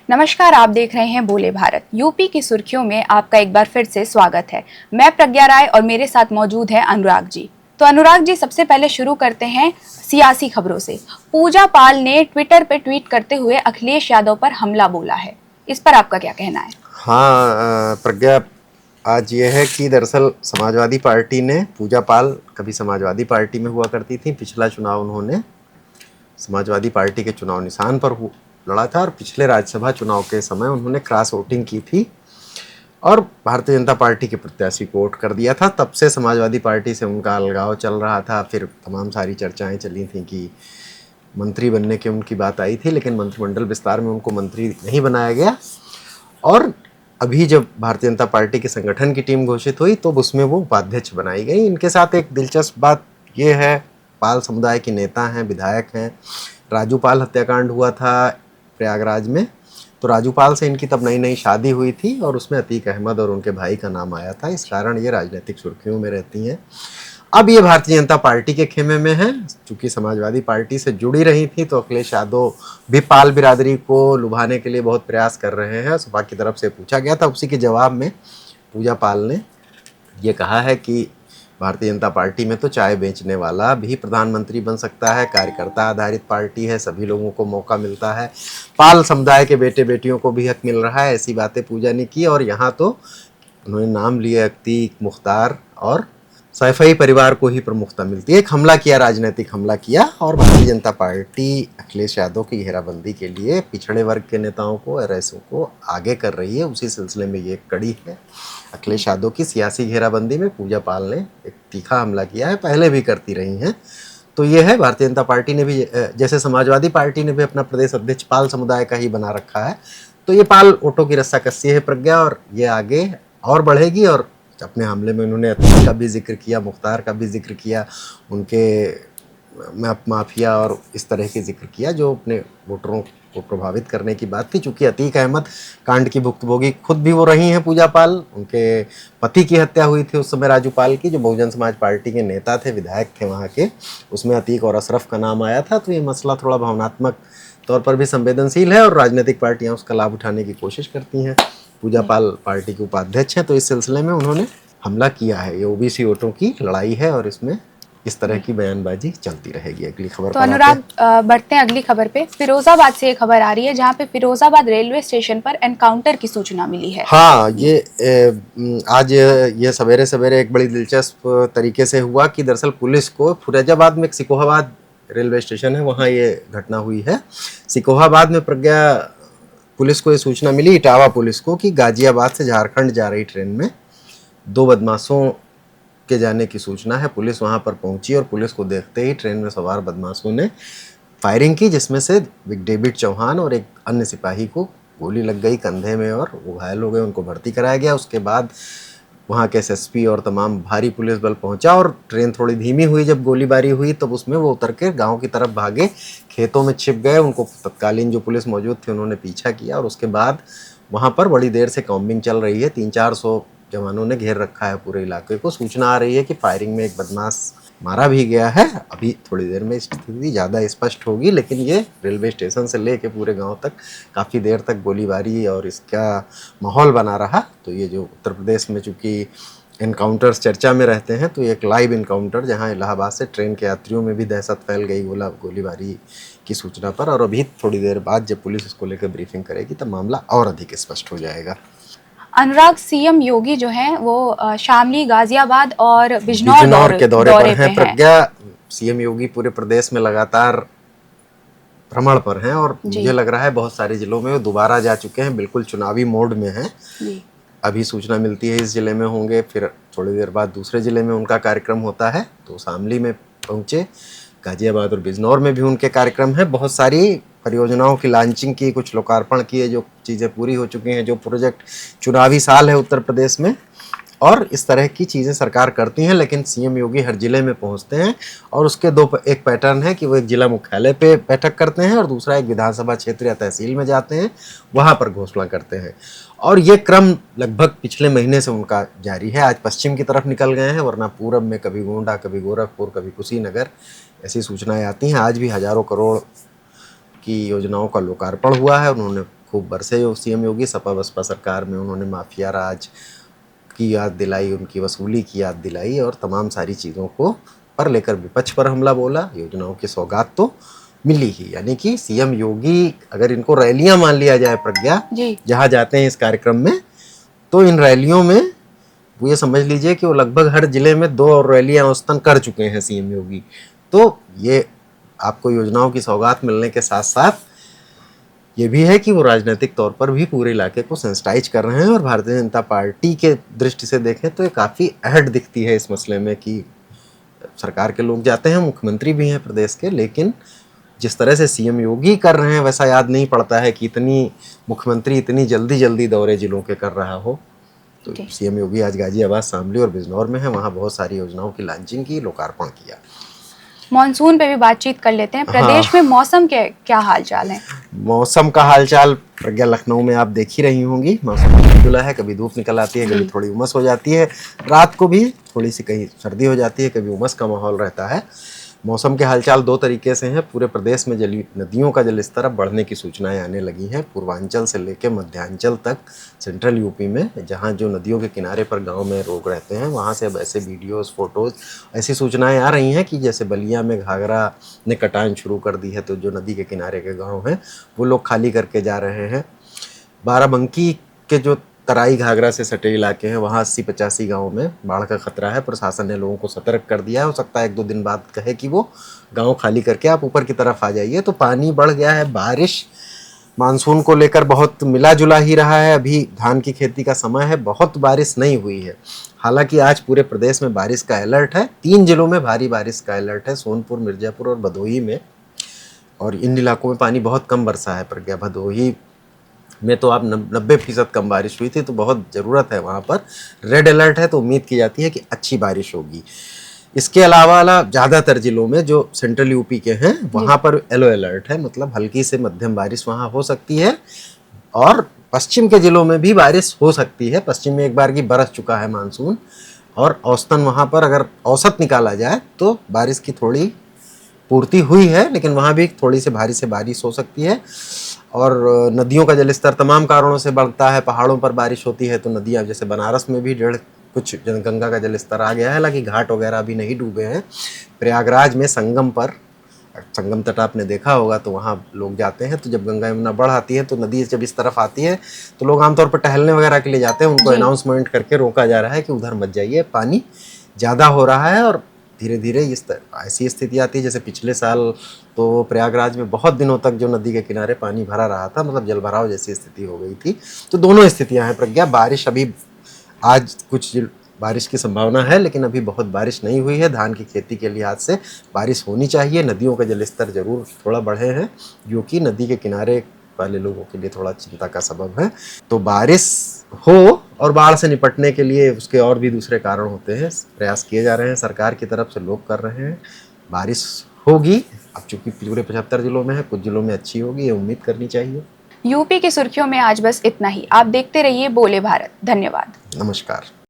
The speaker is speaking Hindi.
नमस्कार, आप देख रहे हैं बोले भारत। यूपी की सुर्खियों में आपका एक बार फिर से स्वागत है। मैं प्रज्ञा राय और मेरे साथ मौजूद है अनुराग जी। तो अनुराग जी, सबसे पहले शुरू करते हैं सियासी खबरों से। पूजा पाल ने ट्विटर पे ट्वीट करते हुए अखिलेश यादव पर हमला बोला है। इस पर आपका क्या कहना है? हाँ प्रज्ञा, आज ये है कि दरअसल समाजवादी पार्टी ने पूजा पाल कभी समाजवादी पार्टी में हुआ करती थी। पिछला चुनाव उन्होंने समाजवादी पार्टी के चुनाव निशान पर लड़ा था और पिछले राज्यसभा चुनाव के समय उन्होंने क्रॉस वोटिंग की थी और भारतीय जनता पार्टी के प्रत्याशी को वोट कर दिया था। तब से समाजवादी पार्टी से उनका अलगाव चल रहा था। फिर तमाम सारी चर्चाएं चली थी कि मंत्री बनने की उनकी बात आई थी, लेकिन मंत्रिमंडल विस्तार में उनको मंत्री नहीं बनाया गया। और अभी जब भारतीय जनता पार्टी के संगठन की टीम घोषित हुई तो उसमें वो उपाध्यक्ष बनाई गई। इनके साथ एक दिलचस्प बात ये है, पाल समुदाय के नेता हैं, विधायक हैं। राजू पाल हत्याकांड हुआ था प्रयागराज में, तो राजू पाल से इनकी तब नई नई शादी हुई थी और उसमें अतीक अहमद और उनके भाई का नाम आया था। इस कारण ये राजनीतिक सुर्खियों में रहती हैं। अब ये भारतीय जनता पार्टी के खेमे में है। चूंकि समाजवादी पार्टी से जुड़ी रही थी तो अखिलेश यादव भी पाल बिरादरी को लुभाने के लिए बहुत प्रयास कर रहे हैं। सपा की तरफ से पूछा गया था, उसी के जवाब में पूजा पाल ने ये कहा है कि भारतीय जनता पार्टी में तो चाय बेचने वाला भी प्रधानमंत्री बन सकता है। कार्यकर्ता आधारित पार्टी है, सभी लोगों को मौका मिलता है। पाल समुदाय के बेटे बेटियों को भी हक मिल रहा है। ऐसी बातें पूजा ने की और यहाँ तो उन्होंने नाम लिए अतीक, मुख्तार और सैफई परिवार को ही प्रमुखता मिलती है। एक हमला किया, राजनीतिक हमला किया। और भारतीय जनता पार्टी अखिलेश यादव की घेराबंदी के लिए पिछड़े वर्ग के नेताओं को, आरएसओ को आगे कर रही है। उसी सिलसिले में ये एक कड़ी है। अखिलेश यादव की सियासी घेराबंदी में पूजा पाल ने एक तीखा हमला किया है, पहले भी करती रही हैं। तो ये है, भारतीय जनता पार्टी ने भी, जैसे समाजवादी पार्टी ने भी अपना प्रदेश अध्यक्ष पाल समुदाय का ही बना रखा है, तो ये पाल वोटों की रस्साकसी है प्रज्ञा, और ये आगे और बढ़ेगी। और अपने हमले में उन्होंने अतीक का भी जिक्र किया, मुख्तार का भी जिक्र किया, उनके माफिया और इस तरह के जिक्र किया जो अपने वोटरों को प्रभावित करने की बात थी। चूंकि अतीक अहमद कांड की भुक्तभोगी खुद भी वो रही हैं पूजा पाल। उनके पति की हत्या हुई थी उस समय राजू पाल की, जो बहुजन समाज पार्टी के नेता थे, विधायक थे वहाँ के। उसमें अतीक और अशरफ का नाम आया था। तो ये मसला थोड़ा भावनात्मक तौर पर भी संवेदनशील है और राजनीतिक पार्टियां उसका लाभ उठाने की कोशिश करती हैं। पूजा पाल पार्टी के उपाध्यक्ष हैं, तो इस सिलसिले में उन्होंने हमला किया है। ये ओबीसी वोटों की लड़ाई है और इसमें इस तरह की बयानबाजी चलती रहेगी। अगली खबर तो पर अनुराग, बढ़ते हैं अगली खबर पे। फिरोजाबाद से एक खबर आ रही है जहां पे फिरोजाबाद रेलवे स्टेशन पर एनकाउंटर की सूचना मिली है। हाँ, ये आज ये सवेरे सवेरे एक बड़ी दिलचस्प तरीके से हुआ कि दरअसल पुलिस को फिरोजाबाद में एक सिकोहाबाद रेलवे स्टेशन है, वहाँ ये घटना हुई है। सिकोहाबाद में प्रज्ञा पुलिस को ये सूचना मिली, इटावा पुलिस को, कि गाजियाबाद से झारखंड जा रही ट्रेन में दो बदमाशों के जाने की सूचना है। पुलिस वहां पर पहुंची और पुलिस को देखते ही ट्रेन में सवार बदमाशों ने फायरिंग की, जिसमें से डेविड चौहान और एक अन्य सिपाही को गोली लग गई कंधे में और वो घायल हो गए। उनको भर्ती कराया गया। उसके बाद वहाँ के एसएसपी और तमाम भारी पुलिस बल पहुंचा और ट्रेन थोड़ी धीमी हुई। जब गोलीबारी हुई तब उसमें वो उतर के गाँव की तरफ भागे, खेतों में छिप गए। उनको तत्कालीन जो पुलिस मौजूद थी उन्होंने पीछा किया और उसके बाद वहाँ पर बड़ी देर से कॉम्बिंग चल रही है। 300-400 जवानों ने घेर रखा है पूरे इलाके को। सूचना आ रही है कि फायरिंग में एक बदमाश मारा भी गया है। अभी थोड़ी देर में स्थिति ज़्यादा स्पष्ट होगी, लेकिन ये रेलवे स्टेशन से लेके पूरे गांव तक काफ़ी देर तक गोलीबारी और इसका माहौल बना रहा। तो ये जो उत्तर प्रदेश में चूँकि इनकाउंटर्स चर्चा में रहते हैं, तो एक लाइव इनकाउंटर जहां इलाहाबाद से ट्रेन के यात्रियों में भी दहशत फैल गई गोलीबारी की सूचना पर। और अभी थोड़ी देर बाद जब पुलिस इसको लेकर ब्रीफिंग करेगी तब मामला और अधिक स्पष्ट हो जाएगा। अनुराग, सीएम योगी जो हैं वो शामली, गाजियाबाद और बिजनौर के दौरे पर हैं पे प्रज्ञा। सीएम योगी पूरे प्रदेश में लगातार भ्रमण पर हैं और मुझे लग रहा है बहुत सारे जिलों में वो दोबारा जा चुके हैं, बिल्कुल चुनावी मोड में हैं। अभी सूचना मिलती है इस जिले में होंगे, फिर थोड़ी देर बाद दूसरे जिले में उनका कार्यक्रम होता है। तो शामली में पहुंचे, गाजियाबाद और बिजनौर में भी उनके कार्यक्रम है। बहुत सारी परियोजनाओं की लॉन्चिंग की, कुछ लोकार्पण किए, जो चीज़ें पूरी हो चुकी हैं। जो प्रोजेक्ट, चुनावी साल है उत्तर प्रदेश में और इस तरह की चीज़ें सरकार करती हैं, लेकिन सीएम योगी हर जिले में पहुंचते हैं और उसके एक पैटर्न है कि वो एक जिला मुख्यालय पे बैठक करते हैं और दूसरा एक विधानसभा क्षेत्र या तहसील में जाते हैं, वहाँ पर घोषणा करते हैं। और ये क्रम लगभग पिछले महीने से उनका जारी है। आज पश्चिम की तरफ निकल गए हैं, वरना पूरब में कभी गोंडा, कभी गोरखपुर, कभी कुशीनगर, ऐसी सूचनाएं आती हैं। आज भी हज़ारों करोड़ की योजनाओं का लोकार्पण हुआ है। उन्होंने खूब बरसे सीएम योगी। सपा बसपा सरकार में उन्होंने माफिया राज की याद दिलाई, उनकी वसूली की याद दिलाई और तमाम सारी चीज़ों को पर लेकर विपक्ष पर हमला बोला। योजनाओं की सौगात तो मिली ही, यानी कि सीएम योगी, अगर इनको रैलियां मान लिया जाए प्रज्ञा, जहाँ जाते हैं इस कार्यक्रम में, तो इन रैलियों में वो ये समझ लीजिए कि वो लगभग हर जिले में 2 और रैलियां औसतन कर चुके हैं सीएम योगी। तो ये आपको योजनाओं की सौगात मिलने के साथ साथ ये भी है कि वो राजनीतिक तौर पर भी पूरे इलाके को सेंसिटाइज कर रहे हैं। और भारतीय जनता पार्टी के दृष्टि से देखें तो ये काफ़ी अहड़ दिखती है इस मसले में कि सरकार के लोग जाते हैं, मुख्यमंत्री भी हैं प्रदेश के, लेकिन जिस तरह से सीएम योगी कर रहे हैं वैसा याद नहीं पड़ता है कि इतनी मुख्यमंत्री इतनी जल्दी जल्दी दौरे जिलों के कर रहा हो। तो सीएम योगी आज गाजियाबाद, शामली और बिजनौर में है, वहाँ बहुत सारी योजनाओं की लॉन्चिंग की, लोकार्पण किया। मॉनसून पे भी बातचीत कर लेते हैं। प्रदेश में मौसम के क्या हालचाल है? मौसम का हालचाल प्रज्ञा लखनऊ में आप देख ही रही होंगी, मौसम खुला है, कभी धूप निकल आती है, कभी थोड़ी उमस हो जाती है, रात को भी थोड़ी सी कहीं सर्दी हो जाती है, कभी उमस का माहौल रहता है। मौसम के हालचाल 2 तरीके से हैं। पूरे प्रदेश में नदियों का जलस्तर अब बढ़ने की सूचनाएं आने लगी हैं। पूर्वांचल से लेकर मध्यांचल तक, सेंट्रल यूपी में जहां जो नदियों के किनारे पर गांव में लोग रहते हैं, वहां से अब ऐसे वीडियोस, फोटोज़, ऐसी सूचनाएं आ रही हैं कि जैसे बलिया में घाघरा ने कटान शुरू कर दी है, तो जो नदी के किनारे के गाँव हैं वो लोग खाली करके जा रहे हैं। बाराबंकी के जो तराई घाघरा से सटे इलाके हैं, वहाँ 80-85 गाँव में बाढ़ का खतरा है। प्रशासन ने लोगों को सतर्क कर दिया है। हो सकता है 1-2 दिन बाद कहे कि वो गांव खाली करके आप ऊपर की तरफ आ जाइए। तो पानी बढ़ गया है। बारिश मानसून को लेकर बहुत मिला जुला ही रहा है। अभी धान की खेती का समय है, बहुत बारिश नहीं हुई है। हालांकि आज पूरे प्रदेश में बारिश का अलर्ट है। 3 जिलों में भारी बारिश का अलर्ट है, सोनपुर, मिर्जापुर और भदोही में। और इन इलाकों में पानी बहुत कम बरसा है प्रज्ञा। भदोही में तो आप 90% कम बारिश हुई थी, तो बहुत ज़रूरत है वहाँ पर। रेड अलर्ट है, तो उम्मीद की जाती है कि अच्छी बारिश होगी। इसके अलावा ज़्यादातर जिलों में जो सेंट्रल यूपी के हैं वहाँ पर येलो अलर्ट है, मतलब हल्की से मध्यम बारिश वहाँ हो सकती है। और पश्चिम के जिलों में भी बारिश हो सकती है। पश्चिम में एक बार की बरस चुका है मानसून, और औसतन वहाँ पर अगर औसत निकाला जाए तो बारिश की थोड़ी पूर्ति हुई है, लेकिन वहाँ भी थोड़ी से भारी से बारिश हो सकती है। और नदियों का जलस्तर तमाम कारणों से बढ़ता है। पहाड़ों पर बारिश होती है तो नदियाँ, जैसे बनारस में भी कुछ गंगा का जलस्तर आ गया है, हालांकि घाट वगैरह अभी नहीं डूबे हैं। प्रयागराज में संगम पर, संगम तट आपने देखा होगा, तो वहाँ लोग जाते हैं। तो जब गंगा यमुना बढ़ आती है तो नदी जब इस तरफ आती है तो लोग आमतौर पर टहलने वगैरह के लिए जाते हैं। उनको अनाउंसमेंट करके रोका जा रहा है कि उधर मत जाइए, पानी ज़्यादा हो रहा है। और धीरे धीरे ऐसी स्थिति आती है, जैसे पिछले साल तो प्रयागराज में बहुत दिनों तक जो नदी के किनारे पानी भरा रहा था, मतलब जलभराव जैसी स्थिति हो गई थी। तो दोनों स्थितियां हैं प्रज्ञा। बारिश अभी आज कुछ बारिश की संभावना है, लेकिन अभी बहुत बारिश नहीं हुई है। धान की खेती के लिहाज से बारिश होनी चाहिए। नदियों का जलस्तर जरूर थोड़ा बढ़े हैं, जो कि नदी के किनारे वाले लोगों के लिए थोड़ा चिंता का सबब है। तो बारिश हो, और बाढ़ से निपटने के लिए उसके और भी दूसरे कारण होते हैं, प्रयास किए जा रहे हैं सरकार की तरफ से, लोग कर रहे हैं। बारिश होगी, अब चूंकि पूरे 75 जिलों में है, कुछ जिलों में अच्छी होगी, ये उम्मीद करनी चाहिए। यूपी की सुर्खियों में आज बस इतना ही। आप देखते रहिए बोले भारत। धन्यवाद। नमस्कार।